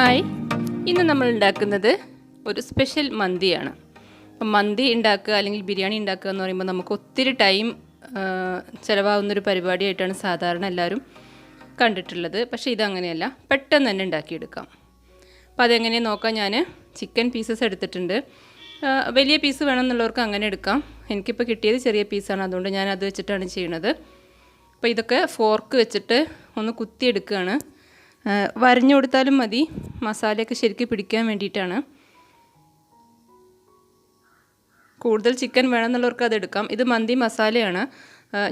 Hi, ഇന്ന് നമ്മൾ ഉണ്ടാക്കുന്നത് ഒരു സ്പെഷ്യൽ മന്തിയാണ്. അപ്പം മന്തി ഉണ്ടാക്കുക അല്ലെങ്കിൽ ബിരിയാണി ഉണ്ടാക്കുക എന്ന് പറയുമ്പോൾ നമുക്ക് ഒത്തിരി ടൈം ചിലവാകുന്നൊരു പരിപാടിയായിട്ടാണ് സാധാരണ എല്ലാവരും കണ്ടിട്ടുള്ളത്. പക്ഷേ ഇതങ്ങനെയല്ല, പെട്ടെന്ന് തന്നെ ഉണ്ടാക്കിയെടുക്കാം. അപ്പോൾ അതെങ്ങനെയാണ് നോക്കാം. ഞാൻ ചിക്കൻ പീസസ് എടുത്തിട്ടുണ്ട്. വലിയ പീസ് വേണമെന്നുള്ളവർക്ക് അങ്ങനെ എടുക്കാം. എനിക്കിപ്പോൾ കിട്ടിയത് ചെറിയ പീസാണ്, അതുകൊണ്ട് ഞാൻ അത് വെച്ചിട്ടാണ് ചെയ്യുന്നത്. അപ്പോൾ ഇതൊക്കെ ഫോർക്ക് വെച്ചിട്ട് ഒന്ന് കുത്തിയെടുക്കുകയാണ്. വരഞ്ഞു കൊടുത്താലും മതി, മസാലയൊക്കെ ശരിക്കും പിടിക്കാൻ വേണ്ടിയിട്ടാണ്. കൂടുതൽ ചിക്കൻ വേണമെന്നുള്ളവർക്ക് അതെടുക്കാം. ഇത് മന്തി മസാലയാണ്,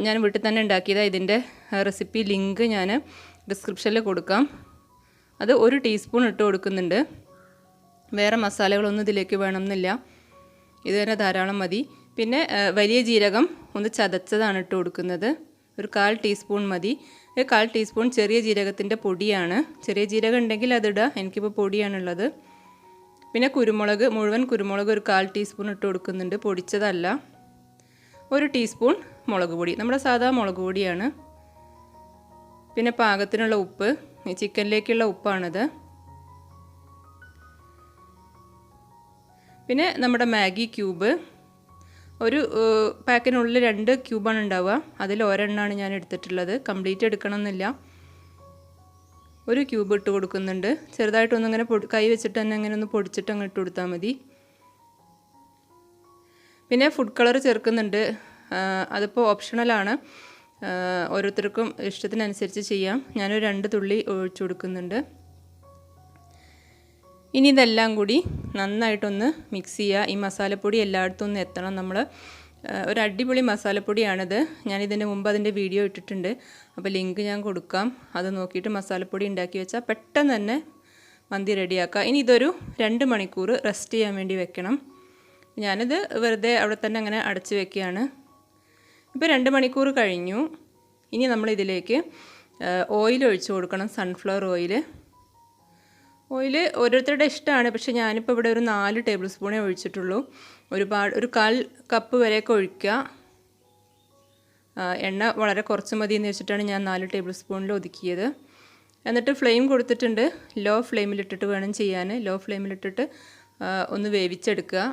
ഞാൻ വീട്ടിൽ തന്നെ ഉണ്ടാക്കിയതാണ്. ഇതിൻ്റെ റെസിപ്പി ലിങ്ക് ഞാൻ ഡിസ്ക്രിപ്ഷനിൽ കൊടുക്കാം. അത് 1 ടീസ്പൂൺ ഇട്ട് കൊടുക്കുന്നുണ്ട്. വേറെ മസാലകളൊന്നും ഇതിലേക്ക് വേണമെന്നില്ല, ഇത് തന്നെ ധാരാളം മതി. പിന്നെ വലിയ ജീരകം ഒന്ന് ചതച്ചതാണ് ഇട്ട് കൊടുക്കുന്നത്, ഒരു 1/4 ടീസ്പൂൺ മതി. 1/4 ടീസ്പൂൺ ചെറിയ ജീരകത്തിൻ്റെ പൊടിയാണ്. ചെറിയ ജീരകം ഉണ്ടെങ്കിൽ അതിടുക, എനിക്കിപ്പോൾ പൊടിയാണുള്ളത്. പിന്നെ കുരുമുളക്, മുഴുവൻ കുരുമുളക് ഒരു 1/4 ടീസ്പൂൺ ഇട്ട് കൊടുക്കുന്നുണ്ട്, പൊടിച്ചതല്ല. 1 ടീസ്പൂൺ മുളക് പൊടി, നമ്മുടെ സാധാ മുളക് പൊടിയാണ്. പിന്നെ പാകത്തിനുള്ള ഉപ്പ്, ചിക്കനിലേക്കുള്ള ഉപ്പാണിത്. പിന്നെ നമ്മുടെ മാഗി ക്യൂബ്, ഒരു പാക്കിനുള്ളിൽ 2 ക്യൂബാണ് ഉണ്ടാവുക, അതിൽ ഒരെണ്ണമാണ് ഞാൻ എടുത്തിട്ടുള്ളത്. കംപ്ലീറ്റ് എടുക്കണമെന്നില്ല. 1 ക്യൂബ് ഇട്ട് കൊടുക്കുന്നുണ്ട്. ചെറുതായിട്ടൊന്നിങ്ങനെ കൈ വെച്ചിട്ട് തന്നെ അങ്ങനെ ഒന്ന് പൊടിച്ചിട്ട് അങ്ങ് ഇട്ട് കൊടുത്താൽ മതി. പിന്നെ ഫുഡ് കളർ ചേർക്കുന്നുണ്ട്, അതിപ്പോൾ ഓപ്ഷണലാണ്, ഓരോരുത്തർക്കും ഇഷ്ടത്തിനനുസരിച്ച് ചെയ്യാം. ഞാനൊരു 2 തുള്ളി ഒഴിച്ചു കൊടുക്കുന്നുണ്ട്. ഇനി ഇതെല്ലാം കൂടി നന്നായിട്ടൊന്ന് മിക്സ് ചെയ്യുക. ഈ മസാലപ്പൊടി എല്ലായിടത്തും ഒന്ന് എത്തണം. നമ്മൾ ഒരു അടിപൊളി മസാലപ്പൊടിയാണിത്. ഞാനിതിൻ്റെ മുമ്പ് അതിൻ്റെ വീഡിയോ ഇട്ടിട്ടുണ്ട്, അപ്പോൾ ലിങ്ക് ഞാൻ കൊടുക്കാം. അത് നോക്കിയിട്ട് മസാലപ്പൊടി ഉണ്ടാക്കി വെച്ചാൽ പെട്ടെന്ന് തന്നെ മന്തി റെഡിയാക്കുക. ഇനി ഇതൊരു 2 മണിക്കൂർ റെസ്റ്റ് ചെയ്യാൻ വേണ്ടി വെക്കണം. ഞാനിത് വെറുതെ അവിടെ തന്നെ അങ്ങനെ അടച്ച് വെക്കുകയാണ്. ഇപ്പോൾ 2 മണിക്കൂർ കഴിഞ്ഞു. ഇനി നമ്മളിതിലേക്ക് ഓയിൽ ഒഴിച്ച് കൊടുക്കണം, സൺഫ്ലവർ ഓയിൽ. ഓയിൽ ഓരോരുത്തരുടെ ഇഷ്ടമാണ്, പക്ഷേ ഞാനിപ്പോൾ ഇവിടെ ഒരു 4 ടേബിൾ സ്പൂണേ ഒഴിച്ചിട്ടുള്ളൂ. ഒരു 1/4 കപ്പ് വരെയൊക്കെ ഒഴിക്കുക. എണ്ണ വളരെ കുറച്ച് മതി എന്ന് വെച്ചിട്ടാണ് ഞാൻ 4 ടേബിൾ സ്പൂണിൽ ഒതുക്കിയത്. എന്നിട്ട് ഫ്ലെയിം കൊടുത്തിട്ടുണ്ട്, ലോ ഫ്ലെയിമിലിട്ടിട്ട് വേണം ചെയ്യാൻ. ലോ ഫ്ലെയിമിലിട്ടിട്ട് ഒന്ന് വേവിച്ചെടുക്കുക.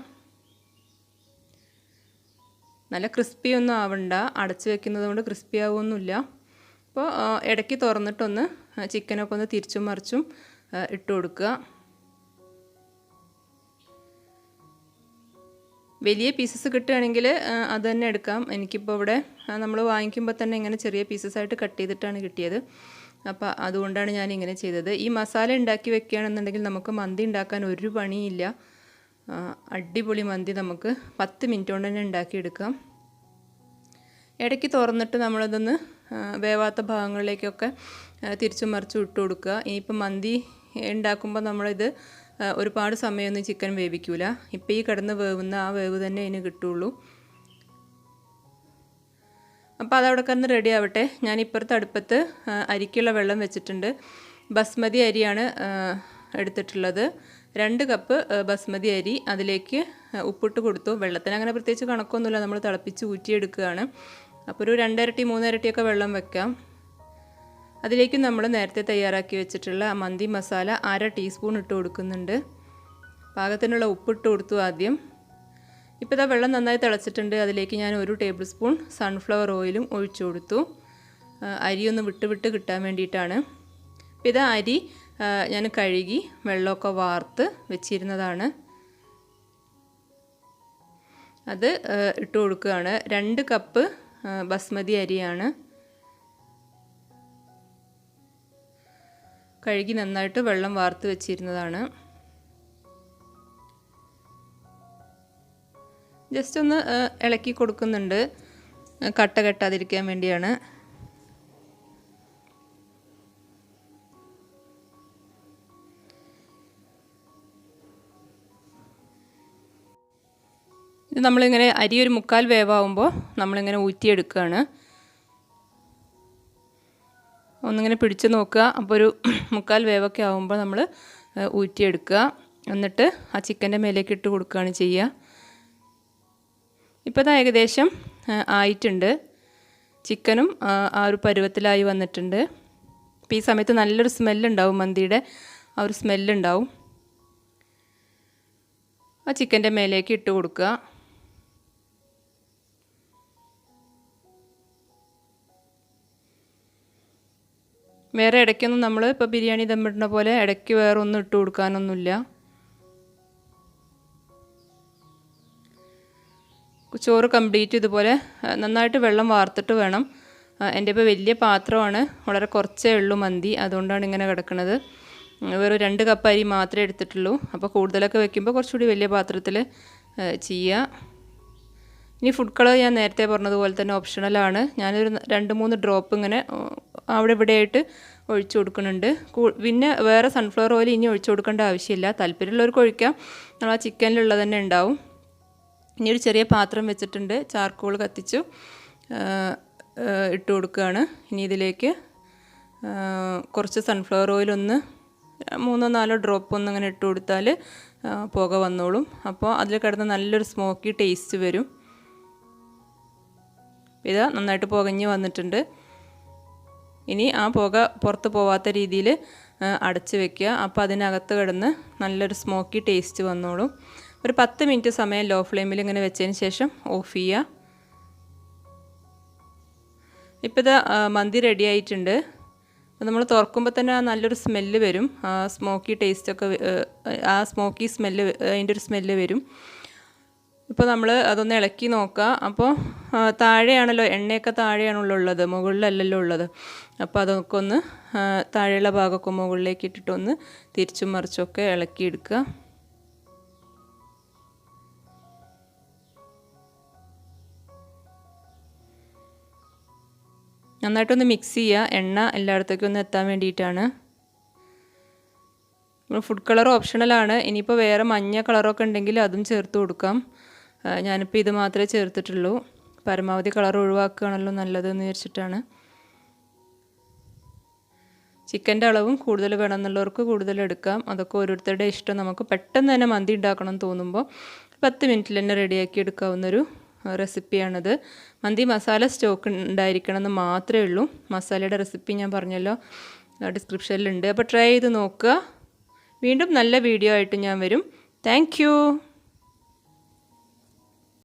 നല്ല ക്രിസ്പി ഒന്നും ആവണ്ട, അടച്ച് വെക്കുന്നത് കൊണ്ട് ക്രിസ്പി ആവുമൊന്നുമില്ല. അപ്പോൾ ഇടയ്ക്ക് തുറന്നിട്ടൊന്ന് ചിക്കനൊക്കെ ഒന്ന് തിരിച്ചും മറിച്ചും ഇട്ട് കൊടുക്കുക. വലിയ പീസസ് കിട്ടുകയാണെങ്കിൽ അത് തന്നെ എടുക്കാം. എനിക്കിപ്പോൾ ഇവിടെ നമ്മൾ വാങ്ങിക്കുമ്പോൾ തന്നെ ഇങ്ങനെ ചെറിയ പീസസായിട്ട് കട്ട് ചെയ്തിട്ടാണ് കിട്ടിയത്, അപ്പോൾ അതുകൊണ്ടാണ് ഞാൻ ഇങ്ങനെ ചെയ്തത്. ഈ മസാല ഉണ്ടാക്കി വെക്കുകയാണെന്നുണ്ടെങ്കിൽ നമുക്ക് മന്തി ഉണ്ടാക്കാൻ ഒരു പണിയില്ല. അടിപൊളി മന്തി നമുക്ക് 10 മിനിറ്റ് കൊണ്ട് തന്നെ ഉണ്ടാക്കിയെടുക്കാം. ഇടയ്ക്ക് തുറന്നിട്ട് നമ്മളിതൊന്ന് വേവാത്ത ഭാഗങ്ങളിലേക്കൊക്കെ തിരിച്ചും മറിച്ചും ഇട്ട് കൊടുക്കുക. ഇനിയിപ്പോൾ മന്തി ഉണ്ടാക്കുമ്പോൾ നമ്മളിത് ഒരുപാട് സമയമൊന്നും ചിക്കൻ വേവിക്കില്ല. ഇപ്പോൾ ഈ കിടന്ന് വേവുന്ന ആ വേവ് തന്നെ അതിന് കിട്ടുള്ളൂ. അപ്പോൾ അതവിടെ കിടന്ന് റെഡി ആവട്ടെ. ഞാൻ ഇപ്പുറത്തെ അടുപ്പത്ത് അരിക്കുള്ള വെള്ളം വെച്ചിട്ടുണ്ട്. ബസ്മതി അരിയാണ് എടുത്തിട്ടുള്ളത്. 2 കപ്പ് ബസ്മതി അരി, അതിലേക്ക് ഉപ്പിട്ട് കൊടുത്തു. വെള്ളത്തിന് അങ്ങനെ പ്രത്യേകിച്ച് കണക്കൊന്നുമില്ല, നമ്മൾ തിളപ്പിച്ച് ഊറ്റിയെടുക്കുകയാണ്. അപ്പോൾ ഒരു 2 ഇരട്ടി 3 ഇരട്ടിയൊക്കെ വെള്ളം വെക്കാം. അതിലേക്ക് നമ്മൾ നേരത്തെ തയ്യാറാക്കി വെച്ചിട്ടുള്ള മന്തി മസാല 1/2 ടീസ്പൂൺ ഇട്ട് കൊടുക്കുന്നുണ്ട്. പാകത്തിനുള്ള ഉപ്പിട്ട് കൊടുത്തു ആദ്യം. ഇപ്പോൾ ഇതാ വെള്ളം നന്നായി തിളച്ചിട്ടുണ്ട്. അതിലേക്ക് ഞാൻ 1 ടേബിൾ സ്പൂൺ സൺഫ്ലവർ ഓയിലും ഒഴിച്ചു കൊടുത്തു. അരിയൊന്ന് വിട്ട് കിട്ടാൻ വേണ്ടിയിട്ടാണ്. ഇപ്പോൾ ഇതാ അരി ഞാൻ കഴുകി വെള്ളമൊക്കെ വാർത്ത് വെച്ചിരുന്നതാണ്, അത് ഇട്ട് കൊടുക്കുകയാണ്. 2 കപ്പ് ബസ്മതി അരിയാണ്. കഴുകി നന്നായിട്ട് വെള്ളം വാർത്ത് വെച്ചിരുന്നതാണ്. ജസ്റ്റ് ഒന്ന് ഇളക്കി കൊടുക്കുന്നുണ്ട്, കട്ട കെട്ടാതിരിക്കാൻ വേണ്ടിയാണ്. ഇത് നമ്മളിങ്ങനെ അരി ഒരു 3/4 വേവാകുമ്പോൾ നമ്മളിങ്ങനെ ഊറ്റിയെടുക്കുകയാണ്. ഒന്നിങ്ങനെ പിടിച്ച് നോക്കുക. അപ്പോൾ ഒരു 3/4 വേവൊക്കെ ആകുമ്പോൾ നമ്മൾ ഊറ്റിയെടുക്കുക. എന്നിട്ട് ആ ചിക്കൻ്റെ മേലേക്ക് ഇട്ട് കൊടുക്കുകയാണ് ചെയ്യുക. ഇപ്പോൾ അത് ഏകദേശം ആയിട്ടുണ്ട്. ചിക്കനും ആ ഒരു പരുവത്തിലായി വന്നിട്ടുണ്ട്. അപ്പോൾ ഈ സമയത്ത് നല്ലൊരു സ്മെല്ലുണ്ടാവും മന്തിയുടെ. ആ ഒരു സ്മെല്ലുണ്ടാവും. ആ ചിക്കൻ്റെ മേലേക്ക് ഇട്ട് കൊടുക്കുക. വേറെ ഇടയ്ക്കൊന്നും നമ്മൾ ഇപ്പോൾ ബിരിയാണി ദമ്മിടുന്ന പോലെ ഇടയ്ക്ക് വേറെ ഒന്നും ഇട്ട് കൊടുക്കാനൊന്നുമില്ല. ചോറ് കംപ്ലീറ്റ് ഇതുപോലെ നന്നായിട്ട് വെള്ളം വാർത്തിട്ട് വേണം. എൻ്റെ ഇപ്പോൾ വലിയ പാത്രമാണ്, വളരെ കുറച്ചേ ഉള്ളൂ മന്തി, അതുകൊണ്ടാണ് ഇങ്ങനെ കിടക്കുന്നത്. വെറും 2 കപ്പ് അരി മാത്രമേ എടുത്തിട്ടുള്ളൂ. അപ്പോൾ കൂടുതലൊക്കെ വെക്കുമ്പോൾ കുറച്ചുകൂടി വലിയ പാത്രത്തിൽ ചെയ്യുക. ഇനി ഫുഡ് കളർ ഞാൻ നേരത്തെ പറഞ്ഞതുപോലെ തന്നെ ഓപ്ഷണലാണ്. ഞാനൊരു 2-3 ഡ്രോപ്പ് ഇങ്ങനെ അവിടെ ഇവിടെ ആയിട്ട് ഒഴിച്ചു കൊടുക്കുന്നുണ്ട്. പിന്നെ വേറെ സൺഫ്ലവർ ഓയിൽ ഇനി ഒഴിച്ചു കൊടുക്കേണ്ട ആവശ്യമില്ല. താല്പര്യമുള്ളവർക്ക് ഒഴിക്കാം, നമ്മൾ ആ ചിക്കനിലുള്ളത് തന്നെ ഉണ്ടാവും. ഇനി ഒരു ചെറിയ പാത്രം വെച്ചിട്ടുണ്ട്, ചാർക്കോൾ കത്തിച്ചു ഇട്ട് കൊടുക്കുകയാണ്. ഇനി ഇതിലേക്ക് കുറച്ച് സൺഫ്ലവർ ഓയിൽ 3-4 ഡ്രോപ്പ് ഇങ്ങനെ ഇട്ട് കൊടുത്താൽ പുക വന്നോളും. അപ്പോൾ അതിൽ കിടന്ന് നല്ലൊരു സ്മോക്കി ടേസ്റ്റ് വരും. ഇത് നന്നായിട്ട് പുകഞ്ഞ് വന്നിട്ടുണ്ട്. ഇനി ആ പുക പുറത്ത് പോവാത്ത രീതിയിൽ അടച്ച് വെക്കുക. അപ്പോൾ അതിനകത്ത് കിടന്ന് നല്ലൊരു സ്മോക്കി ടേസ്റ്റ് വന്നോളും. ഒരു 10 മിനിറ്റ് സമയം ലോ ഫ്ലെയിമിൽ ഇങ്ങനെ വെച്ചതിന് ശേഷം ഓഫ് ചെയ്യുക. ഇപ്പോൾ ഇത് മന്തി റെഡി ആയിട്ടുണ്ട്. അപ്പോൾ നമ്മൾ തുറക്കുമ്പോൾ തന്നെ നല്ലൊരു സ്മെല്ല് വരും. സ്മോക്കി ടേസ്റ്റൊക്കെ, ആ സ്മോക്കി സ്മെല്ല്, അതിൻ്റെ ഒരു സ്മെല്ല് വരും. ഇപ്പോൾ നമ്മൾ അതൊന്ന് ഇളക്കി നോക്കുക. അപ്പോൾ താഴെയാണല്ലോ, എണ്ണയൊക്കെ താഴെയാണല്ലോ ഉള്ളത്, മുകളിലല്ലല്ലോ ഉള്ളത്. അപ്പോൾ അതൊക്കെ ഒന്ന് താഴെയുള്ള ഭാഗമൊക്കെ മുകളിലേക്ക് ഇട്ടിട്ടൊന്ന് തിരിച്ചും മറിച്ചൊക്കെ ഇളക്കിയെടുക്കുക. നന്നായിട്ടൊന്ന് മിക്സ് ചെയ്യുക, എണ്ണ എല്ലായിടത്തേക്കും ഒന്ന് എത്താൻ വേണ്ടിയിട്ടാണ്. ഫുഡ് കളർ ഓപ്ഷണലാണ്. ഇനിയിപ്പോൾ വേറെ മഞ്ഞ കളറൊക്കെ ഉണ്ടെങ്കിൽ അതും ചേർത്ത് കൊടുക്കാം. ഞാനിപ്പോൾ ഇത് മാത്രമേ ചേർത്തിട്ടുള്ളൂ. പരമാവധി കളർ ഒഴിവാക്കുകയാണല്ലോ നല്ലതെന്ന് വിചാരിച്ചിട്ടാണ്. ചിക്കൻ്റെ അളവും കൂടുതൽ വേണമെന്നുള്ളവർക്ക് കൂടുതൽ എടുക്കാം. അതൊക്കെ ഓരോരുത്തരുടെ ഇഷ്ടം. നമുക്ക് പെട്ടെന്ന് തന്നെ മന്തി ഉണ്ടാക്കണം എന്ന് തോന്നുമ്പോൾ 10 മിനിറ്റിൽ തന്നെ റെഡിയാക്കി എടുക്കാവുന്നൊരു റെസിപ്പിയാണിത്. മന്തി മസാല സ്റ്റോക്ക് ഉണ്ടായിരിക്കണം എന്ന് മാത്രമേ ഉള്ളൂ. മസാലയുടെ റെസിപ്പി ഞാൻ പറഞ്ഞല്ലോ, ഡിസ്ക്രിപ്ഷനിലുണ്ട്. അപ്പോൾ ട്രൈ ചെയ്ത് നോക്കുക. വീണ്ടും നല്ല വീഡിയോ ആയിട്ട് ഞാൻ വരും. താങ്ക്